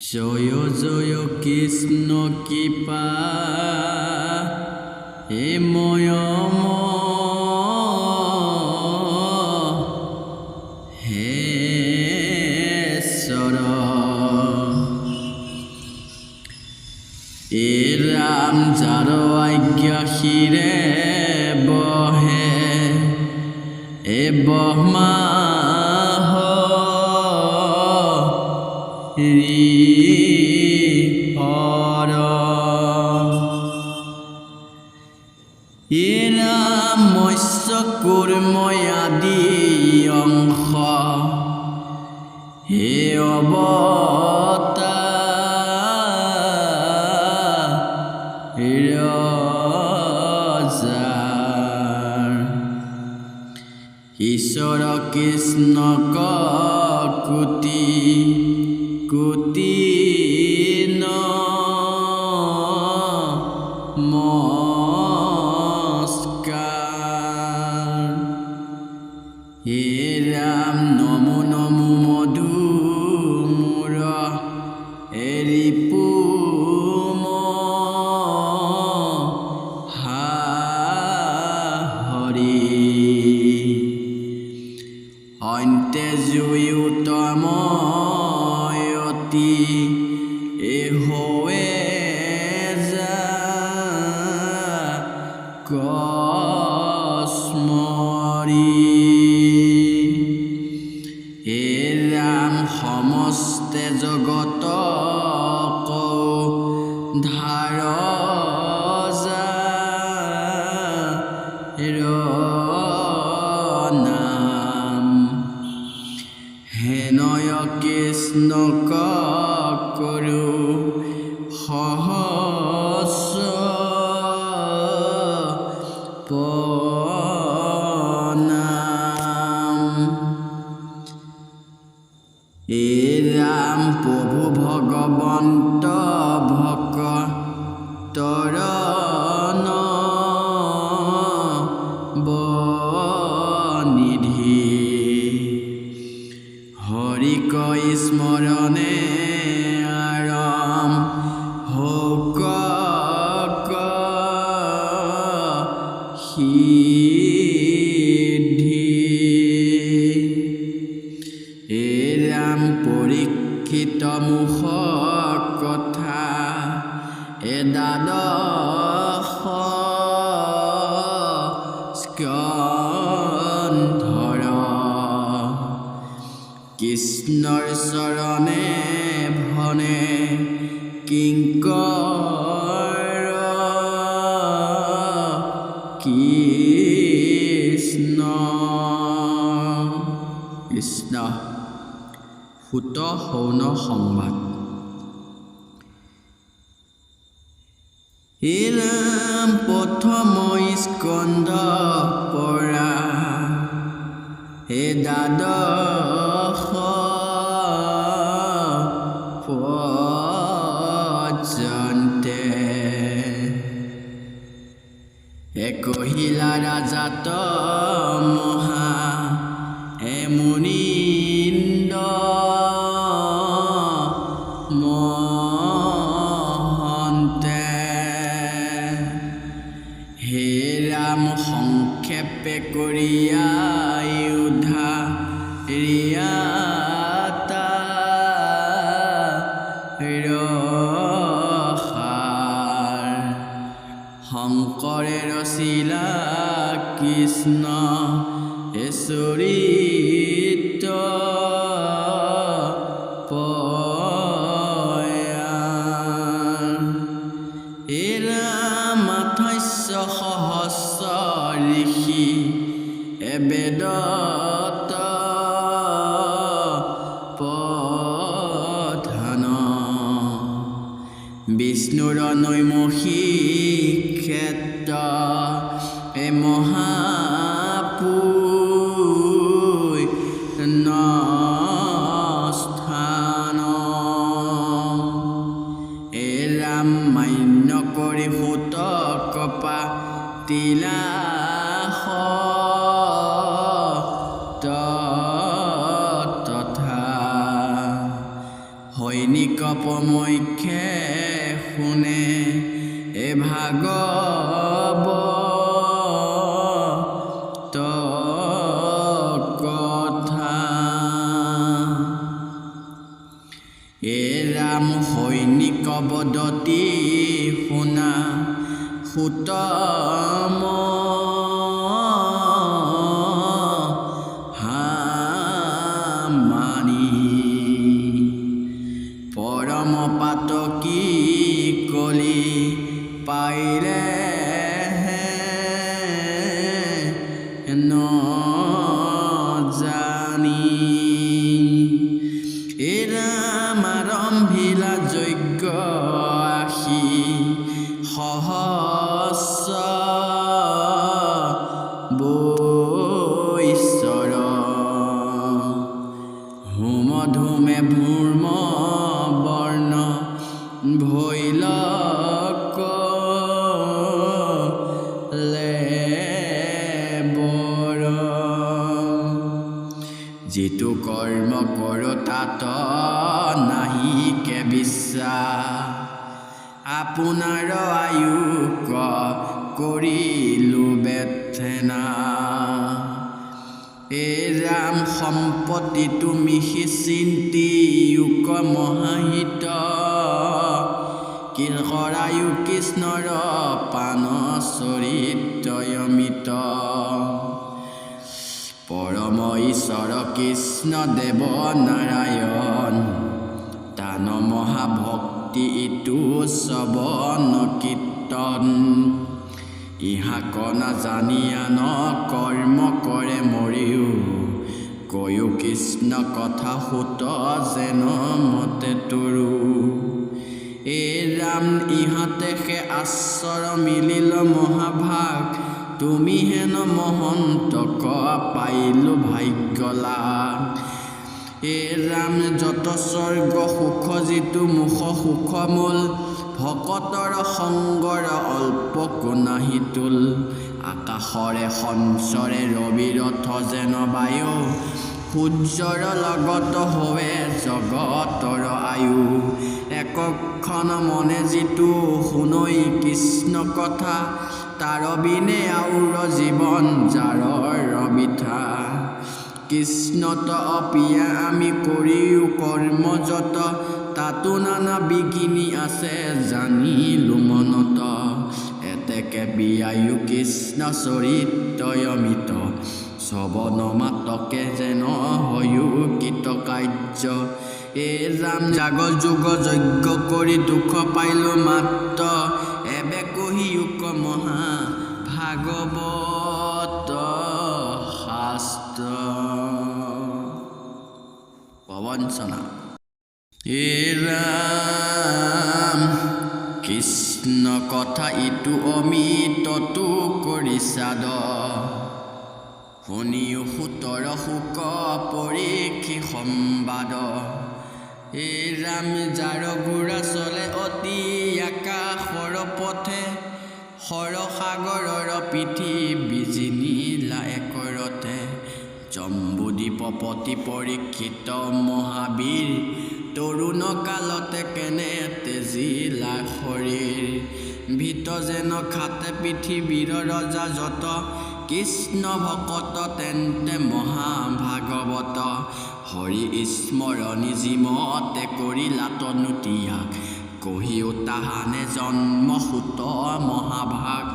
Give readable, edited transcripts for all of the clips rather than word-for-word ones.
জয় জয় কৃষ্ণ কৃপা হে ময়ম হে ঈশ্বর এ রাম যার আজ্ঞা শিরে বহে এ ব্রহ্মা হর এরা মৎস্য কুর্ময় আদি অংশ হে অবতার ঈশ্বর কৃষ্ণ কোটি কোটি নমস্কার হে রাম নমো নমো মধু মোর এরিপু হৰি অন্তে জুই উত্তম এ হয়ে যা কসমৰি হে ৰাম সমস্তে জগত ধাৰ নাম হেনয় কৃষ্ণ কৰু সহস্ৰ প্ৰণাম এ ৰাম প্ৰভু ভগবন্ত ভক্তৰ নিধি হৰি কয় স্মৰণে আৰম হোক সিদ্ধি হে ৰাম পৰীক্ষিত মুখ কথা দ্বাদশ স্কন্ধৰ কৃষ্ণৰ চৰণে ভনে কিংকৰ কৃষ্ণ কৃষ্ণ সুত সৌন সংবাদ হে ৰাম প্ৰথম স্কন্ধ পৰা হে দ্বাদশ পৰ্যন্তে হে কহিলা ৰাজাত মহা হে মুনিন্দ মহন্তে হে ৰাম সংক্ষেপে কৰিয়া উদ্ধা ৰিয়াতা ৰসাৰ শংকৰে ৰচিলা কৃষ্ণ চৰিত পয়ান হে ৰাম 2800 সহস্ৰ ঋষি বেদত প্ৰধান বিষ্ণুৰ নৈমষী ক্ষেত্ৰ এ মহাপুণ্যস্থান এ ৰাম মান্য কৰি সুত কপা তিলা তথা হৈনিক উপমৈখে শুনে এ ভাগৱত কথা। এ ৰাম সৈনিক বদতি শুনা সুতম হামানি পৰম পাতকী কলি পাইলে ন জানি। এ ৰাম আৰম্ভিলা যজ্ঞ আশী সহস্ৰ বৈশ্বৰ হোম ধূমে ভূৰ্ম বৰ্ণ ভৈলক লেবৰ। যিটো কৰ্ম কৰোঁ তাত নাহিকে বিশ্বাস আপোনাৰ আয়ুক কৰিলো বেথেনা। এ ৰাম সম্পত্তি তুমি চিন্তি যুক মহাহিত কৰায়ু কৃষ্ণৰ পান চৰিত্ৰয়মিত। পৰম ঈশ্বৰ কৃষ্ণ দেৱ নাৰায়ণ তান মহাভক্তি ইটো শ্ৰৱণ কীৰ্তন। ইহাক নাজানি আন কৰ্ম কৰে মৰিও কৈও কৃষ্ণ কথা সুত যেন মতে তৰু। এ ৰাম ইহঁতে সে আশ্বৰ মিলিল মহাভাগ তুমি হেন মহন্তক পাইলো ভাগ্য লাভ। এ ৰাম যত স্বৰ্গ সুখ যিটো মুখ সুখ মূল ভকতৰ সংগৰ অল্পকো নাহি তুল। আকাশৰে সঞ্চৰে ৰবিৰথ যেন বায়ু সূৰ্যৰ লগত হোৱে জগতৰ আয়ু। একক্ষণ মনে যিটো শুনৈ কৃষ্ণ কথা তাৰ বিনে আউৰ জীৱন যাৰৰ বিথা। কৃষ্ণত অপিয়া আমি কৰিও কৰ্ম যত তাতো নানা বিঘিনি আছে জানিলো মনত। এতেকে বিয়ায়ু কৃষ্ণ চৰিত্ৰয়মিত শ্ৰৱণ মাতকে যেন হয়ো কৃতকাৰ্য। এ ৰাম জাগ যুগ যজ্ঞ কৰি দুখ পাইলো মাত্ৰ এবে কহি যুক মহা ভাগৱত শাস্ত্ৰ। প্ৰবঞ্চনা। এ ৰাম কৃষ্ণ কথা ইটো অমিততো কৰি চাদ শুনিও সুতৰ শোক পৰীক্ষি সম্বাদ। এ ৰাম যাৰ ঘোঁৰা চলে অতি আকাশৰ পথে সৰসাগৰৰ পিঠি বিজিনিলা একৰথে। জম্বুদ্বীপপতি পৰীক্ষিত মহাবীৰ তৰুণ কালতে কেনে তেজিলা শৰীৰ। ভীত যেন খাতে পৃথিৱীৰ ৰজা যত কৃষ্ণ ভকত তেন্তে মহাভাগৱত। হৰি স্মৰণি যিমতে কৰিলা তনু ত্যাগ কহিও তাহানে জন্ম সুত মহাভাগ।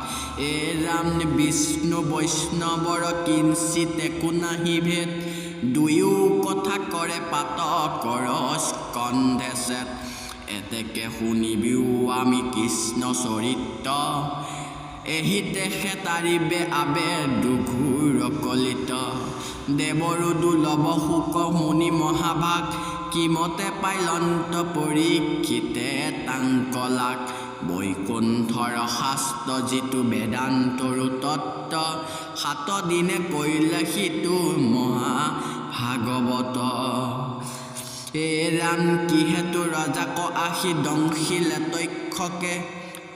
এ ৰাম বিষ্ণু বৈষ্ণৱৰ কিঞ্চিত একো নাহি ভেদ দুয়ো কথা কৰে পাত কৰ স্কন্ধে চেত। এতেকে শুনিবিও আমি কৃষ্ণ চৰিত্ৰ এহি দেখে তাৰিবে আবে দুঘূৰ কলিত। দেৱৰো দুৰ্লভ শোক মুনি মহাভাগ কিমতে পাইলন্ত পৰীক্ষিতে তাংকলাক। বৈকুণ্ঠৰ শাস্ত্ৰ যিটো বেদান্তৰো তত্ত্ব 7 দিনে কৰিলে সিটো মহাভাগৱত। হে ৰাম কিহেতু ৰজাক আশী দংশিলে তক্ষকে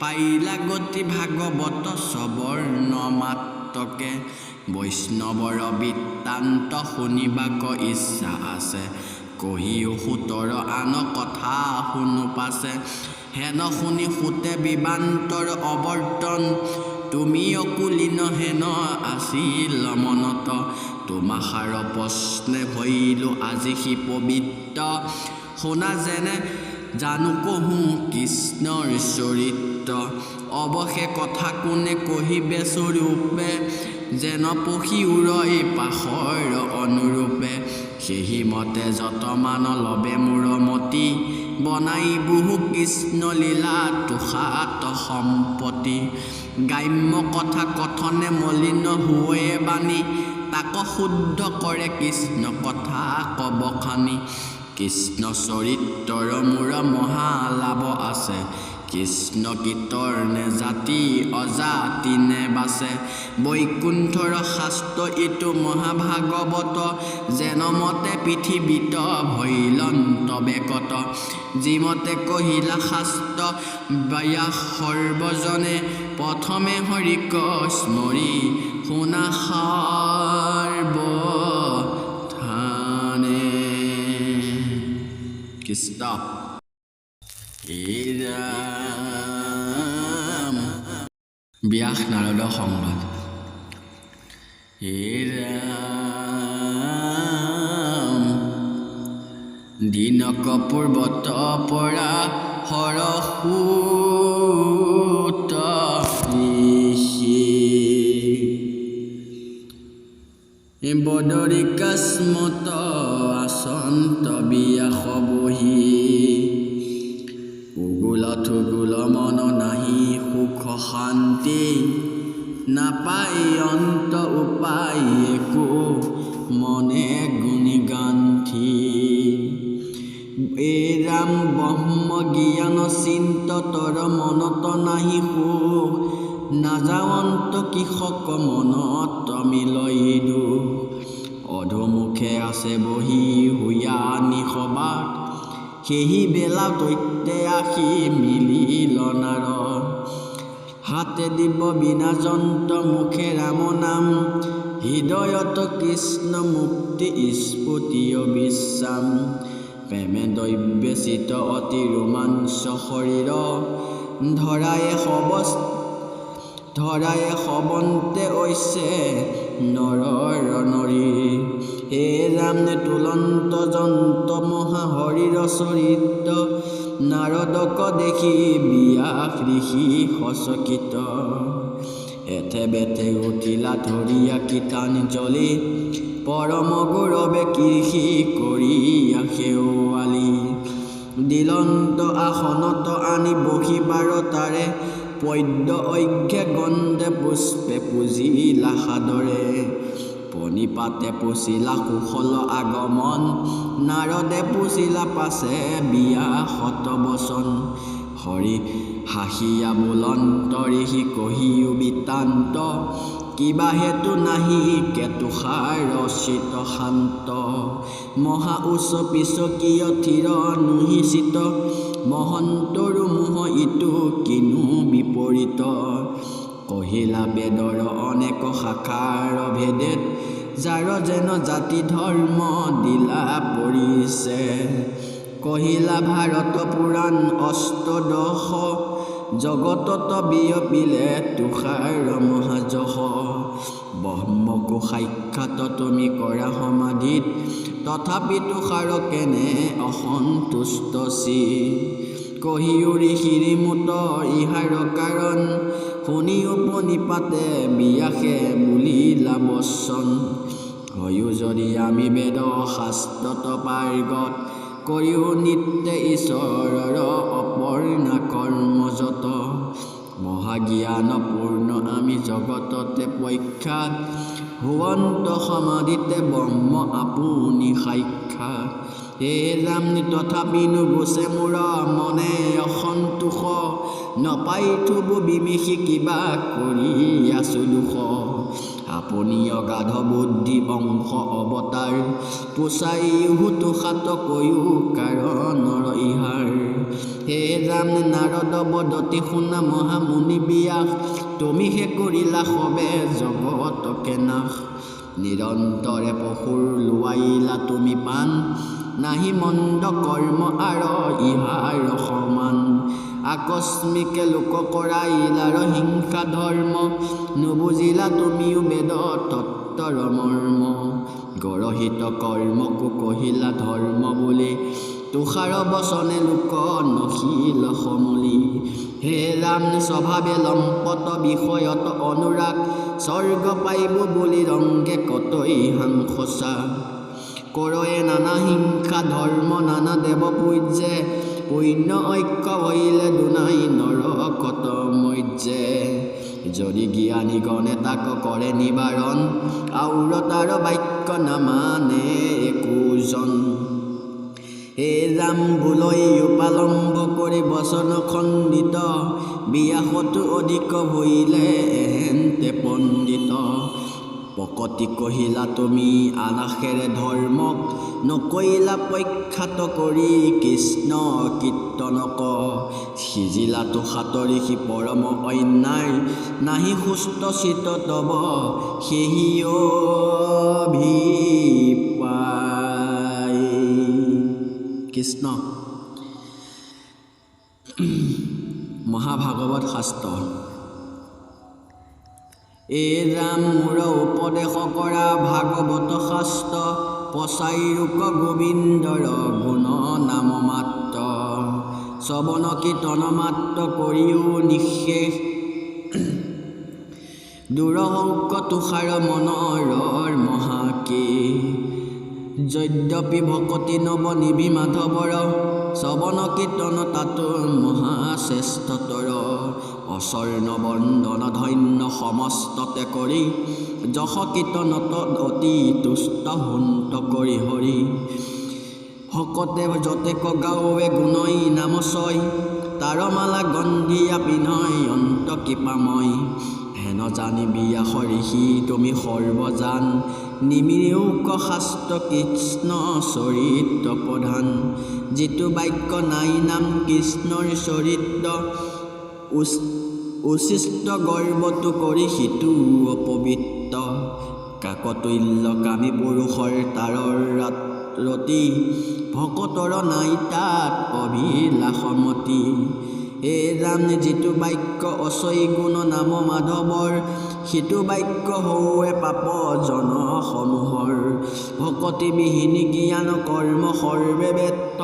পাইলা গতি ভাগৱত সবৰ্ণ মাত্ৰকে। বৈষ্ণৱৰ বৃত্তান্ত শুনিবাক ইচ্ছা আছে কহিও সুতৰ আন কথা শুনো পাছে হেন শুনি সুতে বিবান্তৰ অৱৰ্তন তুমি অকুলীন হেন আছিল মনত তোমাষাৰ প্ৰশ্নে ভৈলো আজি সি পবিত্ৰ শুনা যেনে জানো কহোঁ কৃষ্ণৰ চৰিত্ৰ অৱশে কথা কোনে কহিবে স্বৰূপে যেন পখী উৰৈ পাশৰ অনুৰূপে সেহি মতে যতমান লবে মোৰ মতি বনাই বহু কৃষ্ণ লীলা তুষাত সম্পত্তি গ্ৰাম্য কথা কথনে মলিন হৈয়ে বাণী তাক শুদ্ধ কৰে কৃষ্ণ কথা কব খানি কৃষ্ণ চৰিত্ৰৰ মোৰ মহালাভ আছে কৃষ্ণ গীতৰ নে জাতি অজাতি নে বাছে বৈকুণ্ঠৰ শাস্ত্ৰ ইটো মহাভাগৱত যেন মতে পৃথিৱীত ভৈলন্ত বেকত যিমতে কহিলা শাস্ত্ৰ ব্যাস সৰ্বজনে প্ৰথমে হৰিক স্মৰি শুনা সাৰ্বধানে কৃষ্ণ ৰাম ব্যাস নাৰদ সংবাদ ৰাম দিনক পূৰ্বত পৰা হৰসূত ঋষি বদৰিকাস্মত আচন্ত ব্যাস বহি উগুল মন নাহি সুখ শান্তি নাপাই অন্ত উপায় একো মনে গুণি গান্থি এই ৰাম ব্ৰহ্ম জ্ঞান চিন্ততৰ মনত নাহি সুখ নাযাৱন্ত কৃষক মনত মিলই দুখ অধোমুখে আছে বহি হুয়া নিশবাত সেহি বেলা দৈত্যে আহি মিলিল নাৰদ হাতে দিব বিনা যন্ত্ৰ মুখে ৰাম নাম হৃদয়ত কৃষ্ণ মুক্তি স্ফুটিয় বিশ্বাম প্ৰেমে দৈব্যচিত অতি ৰোমাঞ্চ শৰীৰ ধৰায়ে সবন্তে ঐছে নৰৰ নৰী হে ৰাম তুলন্ত জন্ত মহা হৰিৰ চৰিত্ৰ নাৰদক দেখি ব্যাস ঋষি সচকিত এথে বেথে উঠিলা ধৰিয়া কীৰ্তনাঞ্জলি পৰম গৌৰৱে কৃষি কৰি সেৱালি দিলন্ত আসনত আনি বহিবাৰ তাৰে পদ্য অজ্ঞে গন্ধে পুষ্পে পুজিলা সাদৰে পণিপাতে পুচিলা কুশল আগমন নাৰদে পুচিলা পাছে ব্যাসত বচন হৰি হাঁহিয়া বুলন্ত ঋষি কহিও বৃত্তান্ত কিবা হেতু নাহি কেতুষাৰ ৰচিত শান্ত মহা উচ্চ পিছকীয় থিৰ নুহিচিত মহন্তৰো মোহ ইটো কিনো বিপৰীত কহিলা বেদৰ অনেক শাখাৰ ভেদেত যাৰ যেন জাতি ধৰ্ম দিলা পৰিছে কহিলা ভাৰত পুৰাণ অষ্টদশ জগতত বিয়পিলে তুষাৰ মহাযশ ব্ৰহ্মকো সাক্ষাৎ তুমি কৰা সমাধিত তথাপি তুষাৰ কেনে অসন্তুষ্ট চিত কহিও ঋষিৰ মুত ইহাৰ কাৰণ শুনিও পণিপাতে ব্যাসে বুলিলা বচন হয়ো যদি আমি বেদ শাস্ত্ৰত পাৰ্গত কৰিও নিত্য ঈশ্বৰৰ অপৰ্ণা কৰ্মযত মহাজ্ঞান পূৰ্ণ আমি জগততে প্ৰখ্যাত ভুৱন্ত সমাধিতে ব্ৰহ্ম আপুনি সাক্ষাৎ হে ৰাম তথাপি নুগুচে মোৰ মনে অসন্তোষ নপাই থব বিমিষি কিবা কৰি আছো দুখ আপুনি অগাধ বুদ্ধি অংশ অৱতাৰ পোচাই হুতুষাত কৈও কাৰণৰ ইহাৰ হে ৰাম নাৰদ বদতি শুনা মহামুনি ব্যাস তুমিহে কৰিলা সবে জগতকে নাশ নিৰন্তৰে পশুৰ লোৱাইলা তুমি পাণ নাহি মন্দ কৰ্ম আৰ ইহাৰ সমান আকস্মিকে লোক কৰা ইলাৰ হিংসা ধৰ্ম নুবুজিলা তুমিও বেদ তত্ত্বৰ মৰ্ম গৰহিত কৰ্মকো কহিলা ধৰ্ম বুলি তুষাৰ বচনে লোক নশীল সমলি হে ৰাম স্বভাৱে লম্পট বিষয়ত অনুৰাগ স্বৰ্গ পাইব বুলি ৰংগে কতই হাংসচা কৰয়ে নানা হিংসা ধৰ্ম নানা দেৱ পূজ্যে পুণ্য ঐক্য হৈলে দুনাই নৰকত মজ্যে যদি জ্ঞানী গণে তাক কৰে নিবাৰণ আউৰতাৰ বাক্য নামানে একোজন হে ৰাম বোলৈ উপালম্ব কৰি বচন খণ্ডিত বিয়াসতো অধিক হৈলে এহেন্তে পণ্ডিত পকতি কহিলা তুমি আলাসেৰে ধৰ্মক নকৰিলা প্ৰখ্যাত কৰি কৃষ্ণ কীৰ্তনক সিজিলা তুষাতৰি সি পৰম অন্যায় নাহি সুস্থ চিত তব সেহি অভিপ্ৰায় কৃষ্ণ মহাভাগৱত শাস্ত্ৰ এ ৰাম মোৰ উপদেশ কৰা ভাগৱত শাস্ত্ৰ পচাই ৰূপ গোবিন্দৰ গুণ নাম মাত্ৰ শ্ৰৱণ কীৰ্তন মাত্ৰ কৰিও নিশেষ দুৰহৌক তুষাৰ মনৰ মহাকে যদ্যপি ভকতি নৱ নিবি মাধৱৰ শ্ৰৱণ কীৰ্তন তাতো মহাশ্ৰেষ্ঠতৰ অচৰ্ণ বন্দন ধন্য সমস্ততে কৰি যশ কীৰ্তনত অতি তুষ্ট হুন্ত কৰি হৰি ভকতে যতেক গাঁৱে গুণই নাম ছয় তাৰ মালা গন্ধিয়া পিন্ধই অন্ত কৃপাময় হেন জানি বিয়াস ঋষি তুমি সৰ্বজান নিমিৰেওক শাস্ত্ৰ কৃষ্ণ চৰিত্ৰ প্ৰধান যিটো বাক্য নাই নাম কৃষ্ণৰ চৰিত্ৰ উচিষ্ট গৰ্বটো কৰি সিটো অপবিত্ৰ কাকতল্য কামী পুৰুষৰ তাৰৰ ৰতি ভকতৰ নাই তাত অভিলাষমতি হে ৰাম যিটো বাক্য অচৈ গুণ নাম মাধৱৰ সিটো বাক্য হৌৱে পাপ জনসমূহৰ ভকতি বিহীনী জ্ঞান কৰ্ম সৰ্বে বেত্ত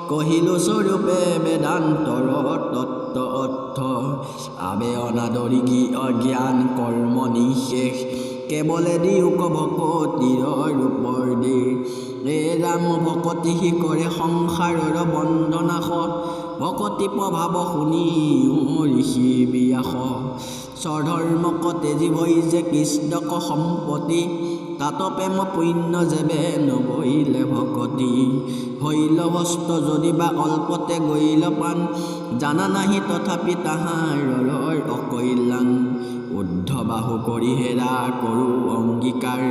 কহিলো স্বৰূপে বেদান্তৰ তত্ত্ব অৰ্থ আবে অনাদৰি অজ্ঞান কৰ্ম নিশেষ কেৱলে দিয়োক ভকতিৰ ৰূপৰ দে হে ৰাম ভকতি সি কৰে সংসাৰৰ বন্দনাশ ভকতি প্ৰভাৱ শুনি ঋষি বিয়াস স্বধৰ্মক তেজি ভৈ যে কৃষ্ণক সম্পত্তি তাত প্ৰেম পুণ্য যেবে নবৈলে ভকতি হৈল বস্ত্ৰ যদি বা অল্পতে গৈল পাণ জানা নাহি তথাপি তাহাৰৰ অকল্যাণ উদ্ধ বাহু কৰি হেৰা কৰোঁ অংগীকাৰ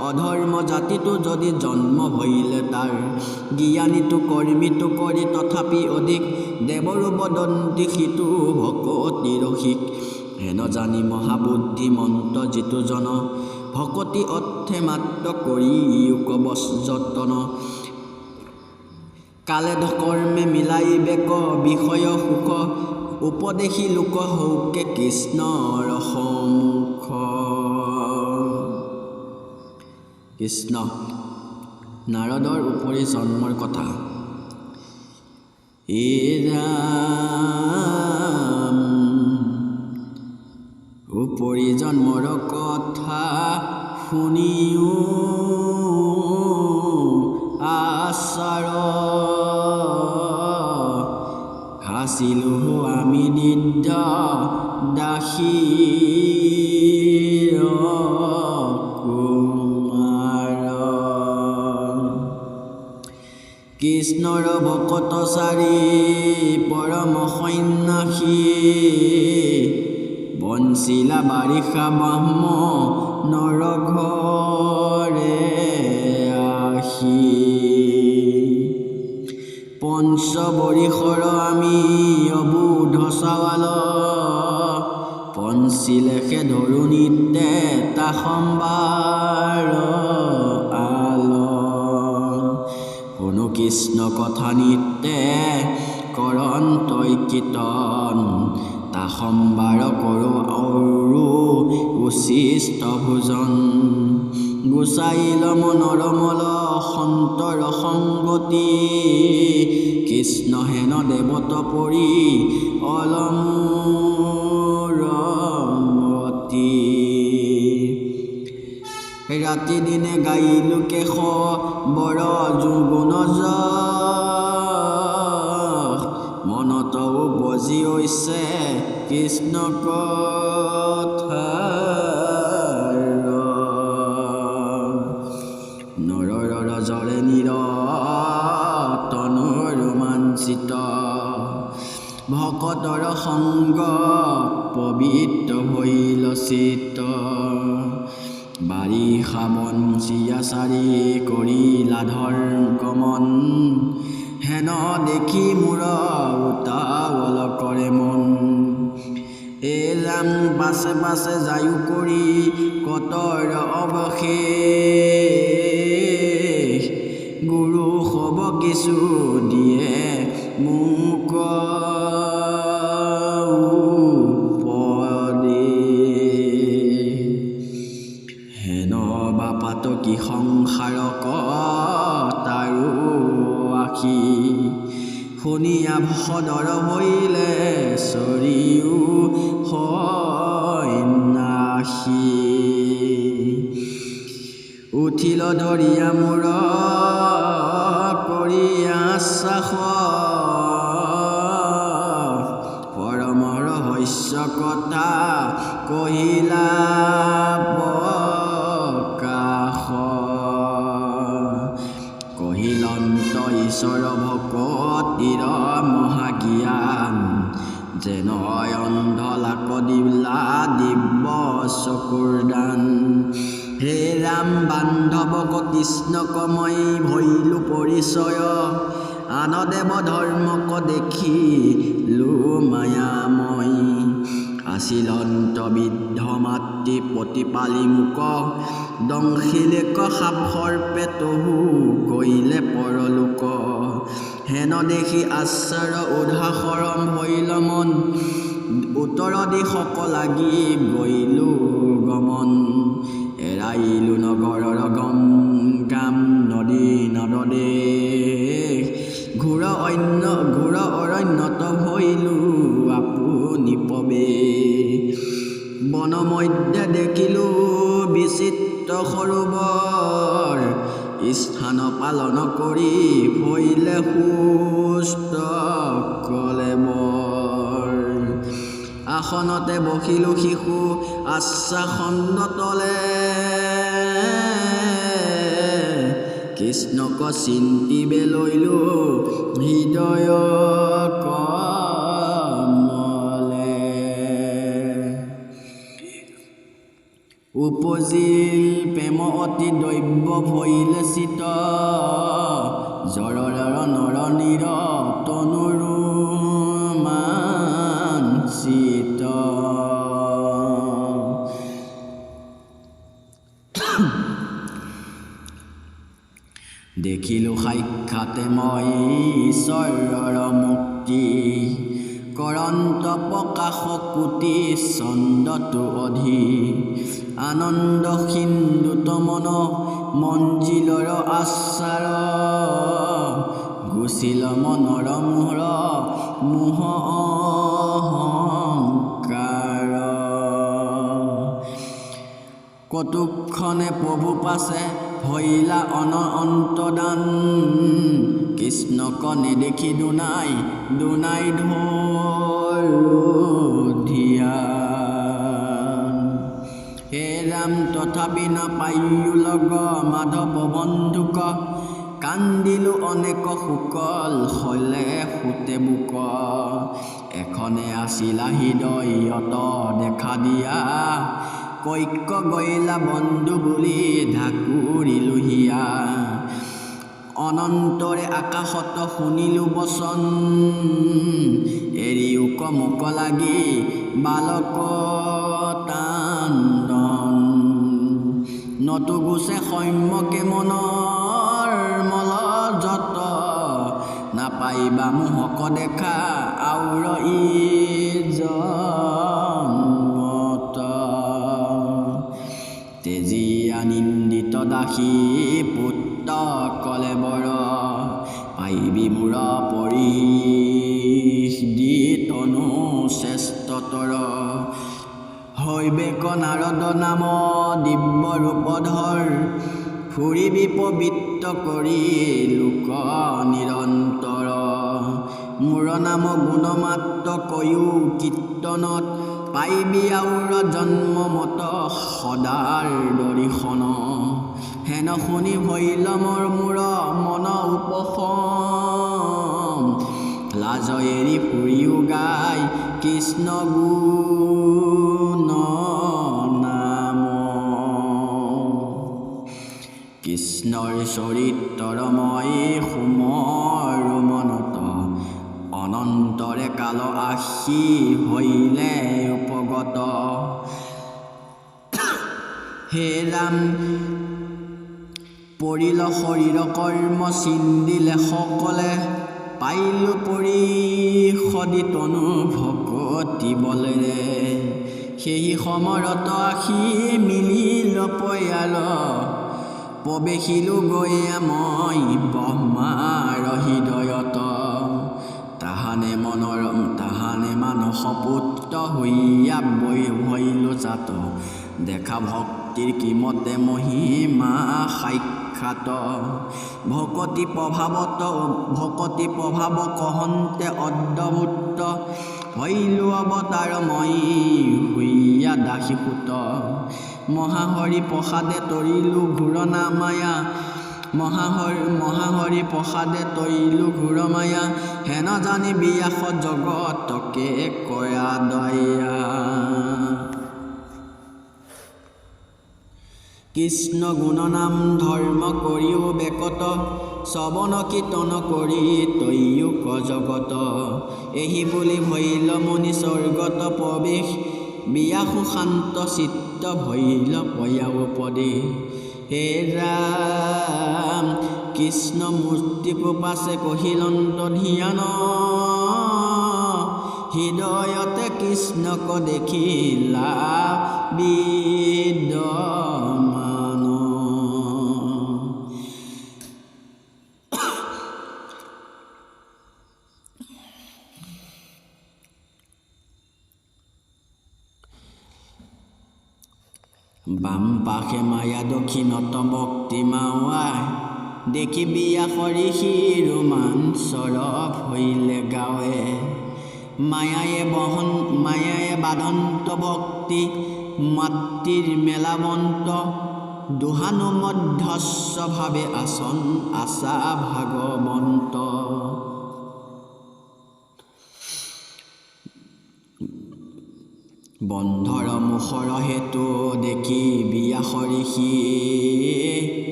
অধৰ্ম জাতিটো যদি জন্ম ভৈলে তাৰ জ্ঞানীটো কৰ্মীটো কৰি তথাপি অধিক দেৱৰো বদন্তি সিটো ভকতি ৰসিক হেন জানি মহাবুদ্ধিমন্ত যিটো জন ভকতি অৰ্থে মাত্ৰ কৰি ইউক যতন কালে কৰ্মে মিলাই বেক বিষয় সুখ উপদেশী লোক হৌকে কৃষ্ণৰ সন্মুখ কৃষ্ণ নাৰদৰ উপৰি জন্মৰ কথা এ ৰাম উপৰি জন্মৰ কথা শুনিও আচাৰ হাচিলো আমি নিদ্য দাসী কৃষ্ণৰ ভকত চাৰি পৰম সন্ন্যাসী বঞ্চিলা বাৰিষা ব্ৰহ্ম নৰঘৰে আহি পঞ্চবৰিষৰ আমি অবুধ চাৱাল পঞ্চিলেখে ধৰণীতে তা সম্বাৰ আল শুনো কৃষ্ণ কথা নিত্যে কৰণ তই কীৰ্তন তা সম্বাৰ কৰোঁ আৰু উচিষ্ট ভোজন গুচাইল মনৰ মল সন্তৰ সংগতি কৃষ্ণ হেন দেৱত পৰি অলমূৰমতি ৰাতি দিনে গাইলো কেশ বৰ যোগুণ মনত উপজি হৈছে কৃষ্ণ কথাৰ নৰৰ ৰজৰে নিৰতনৰ ৰোমাঞ্চিত ভকতৰ সংগ পবিত্ৰ হৈল চিত্ত বাৰিষা বঞ্চিয়াচাৰী কৰিলা ধৰ্মমন হেন দেখি মোৰ উতাৱল কৰে মন এ ৰাম পাছে পাছে যায়ো কৰি কতৰ অৱশেষ গুৰু হ'ব কিছু দিয়ে মোক কি সংসাৰক তাৰো আখি শুনিয়া ভদৰ হৈলে চৰিও হয় নাশী উঠিল ধৰিয়া মূৰ কৰি আশ্বাস পৰমৰ ৰহস্য কথা কহিলা কহিলন্ত ঈশ্বৰ ভকতিৰ মহাজ্ঞান যেন অন্ধ লাক দিলা দিব্য চকুৰ দান হে ৰাম বান্ধৱক কৃষ্ণক মই ভৈলো পৰিচয় আন দেৱ ধৰ্মক দেখিলো মায়াময় আছিলন্ত বৃদ্ধ মাতৃ প্ৰতিপালি মোক দংশিলেক সাপ সৰ্পে তহু কৰিলে পৰলোক হেন দেখি আশ্চৰ্য উদাসৰম হৈল মন উত্তৰ দিশক লাগি গৈলো গমন এৰাইলো নগৰৰ গম গাম নদী নদদেশ ঘোৰ অৰণ্যত হৈলো আপুনি প্ৰৱেশ বন মধ্যে দেখিলো বিচিত্ৰ সৰোবৰ স্থান পালন কৰি হৈলে সুস্থ কলেবৰ আসনতে বহিলো শিশু আশ্বাসন তলে কৃষ্ণক চিন্তিবে লৈলো হৃদয় কমলে উপজিল প্ৰেম অতি দৈব্য ভৈলে চিত জৰৰ নৰ নিৰ তনুৰো মাঞ্চিত দেখিলো সাক্ষাতে মই ঈশ্বৰৰ মুক্তি কৰন্ত প্ৰকাশ কোটি চন্দ্ৰটো অধি আনন্দ সিন্ধুত মন মঞ্জিলৰ আশ্চাৰ গুচিল মনৰ মোহৰ মোহ অহংকাৰ কটুক্ষণে প্ৰভু পাছে হৈলা অন্তদান কৃষ্ণক নেদেখি দুনাই ধ্যান হে ৰাম তথাপি নাপায়ো লগ মাধৱ বন্ধুক কান্দিলো অনেক শুকল হলে সুতে বুক এখনে আছিলা হৃদয়ত দেখা দিয়া কৈক গৈলা বন্ধু বুলি ঢাকুৰিলো হিয়া অনন্তৰে আকাশত শুনিলো বচন এৰিও কমুক লাগি বালক তাণ্ডন নতু গুছে সৌম্যকে মনৰ মল যত পাইবা মোহক দেখা আউৰ ই জন্মত তেজীয়া নিন্দিত দাসী পুত্ৰ কলেবৰ পাইবি মূৰ পৰিশ দি তনু শ্ৰেষ্ঠতৰ হৈবেক নাৰদ নাম দিব্য ৰূপধৰ ফুৰিবি পবিত্ৰ কৰি লোক নিৰন্তৰ মোৰ নাম গুণমাত্ৰ কৈও কীৰ্তনত পাইবি আউৰ জন্মমত সদাৰ দৰিশন হেন শুনি ভৈল মোৰ মন উপশম লাজ এৰি ফুৰিও গাই কৃষ্ণ গুণ নাম কৃষ্ণৰ চৰিত্ৰময় সুমৰ মনত অনন্তৰে কাল আশী হৈলে উপগত হে ৰাম পৰিল শৰীৰ কৰ্ম চিন্দিলে সকলে পাইলো পৰিষদি তনু ভকতি বলেৰে সেই সমৰত আশী মিলিল পয়াল প্ৰৱেশিলো গৈয়া মই ব্ৰহ্মাৰ হৃদয়ত তাহানে মানস পুত্ৰ হৈয়া ভৈলো জাত দেখা ভক্তিৰ কিমতে মহিমা সাক্ষাৎ ভকতি প্ৰভাৱ কহন্তে অদ্ভুত হৈলো অৱতাৰ মই হৈয়া দাসীপুত মহাহৰি প্ৰসাদে তৰিলো ঘূৰণা মায়া মহাহৰি প্ৰসাদে তৰিলো ঘূৰ মায়া হেন জানি বিয়াস জগতকে কৰা দয়া কৃষ্ণ গুণনাম ধৰ্ম কৰিও বেকত শ্ৰৱণ কীৰ্তন কৰি তৈয়ুক জগত এহি বুলি ভৈল মুনি স্বৰ্গত প্ৰৱেশ বিয়াসু শান্ত চিত্ত ভৈল পয়া উপদেশ হে ৰাম কৃষ্ণ মূৰ্তি কৃপাছে কহিলন্ত ধ্যান হৃদয়তে কৃষ্ণক দেখিলা বিদ্যমান বাম পাশে মায়া দক্ষিণত ভক্তি মাৱাই দেখি বিয়াসৰি ৰোমাঞ্চৰ হৈলে গাৱে মায়ায়ে বাধন্ত ভক্তি মাতৃৰ মেলাবন্ত দুহানু মধ্যস্বভাৱে আসন আশা ভাগৱন্ত বন্ধৰ মুখৰ হেতু দেখি বিয়াসৰি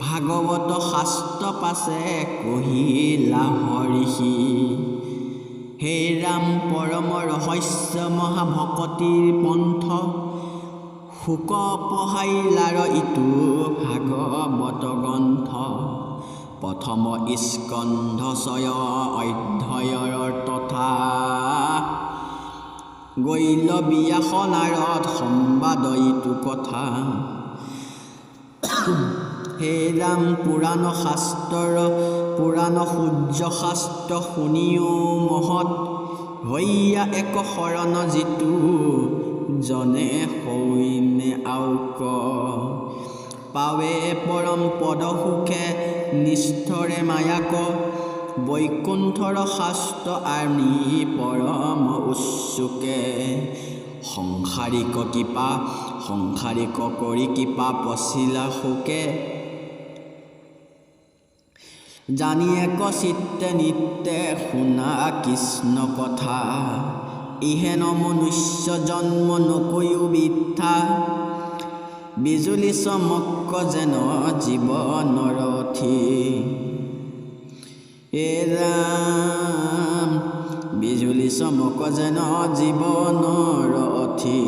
ভাগৱত শাস্ত্ৰ পাছে কহিলা হৰিষি হে ৰাম পৰম ৰহস্য মহাভকতিৰ পন্থ শোক পহাইলাৰ ইটো ভাগৱত গ্ৰন্থ প্ৰথম স্কন্ধ 6 অধ্যায়ৰ তথা গৈল বিয়াস নাৰদ সম্বাদ ইটো কথা হে ৰাম পুৰাণ সূৰ্য শাস্ত্ৰ শুনিও মহৎ হৈয়া এক শৰণ যিটো জনে হৈনে আউক পাৱে পৰম পদ সুখে নিষ্ঠৰে মায়াক বৈকুণ্ঠৰ শাস্ত্ৰ আনি পৰম উচ্চুকে সংসাৰিক কৰি কৃপা পচিলা সুকে জানি এক চিত্তে নিত্যে শুনা কৃষ্ণ কথা ইহেন মনুষ্য জন্ম নকৈও বৃথা বিজুলি চমক যেন জীৱনৰ ৰথী হে ৰাম বিজুলি চমক যেন জীৱনৰ ৰথী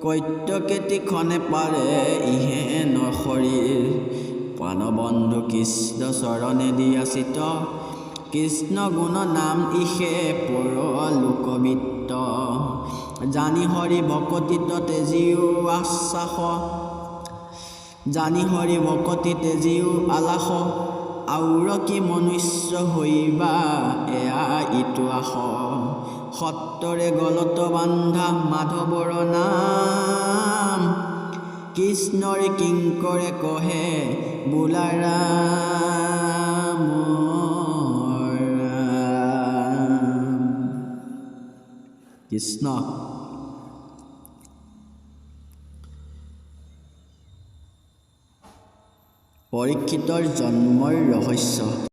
কৈত্যকেতিখনে পাৰে ইহেন শৰীৰ প্ৰাণবন্ধু কৃষ্ণ চৰণে দিয়াচিত কৃষ্ণ গুণ নাম ইহে পৰ লোকবিত্ত জানি হৰি ভকতিত তেজিও আশ্বাস জানি হৰি ভকতি তেজিও আলাস আউৰ কি মনুষ্য হৈবা এয়া ইটো আস সত্তৰে গলত বান্ধা মাধৱৰ নাম কৃষ্ণৰে কিংকৰে কহে বোলা ৰাম কৃষ্ণ। পৰীক্ষিতৰ জন্মৰ ৰহস্য।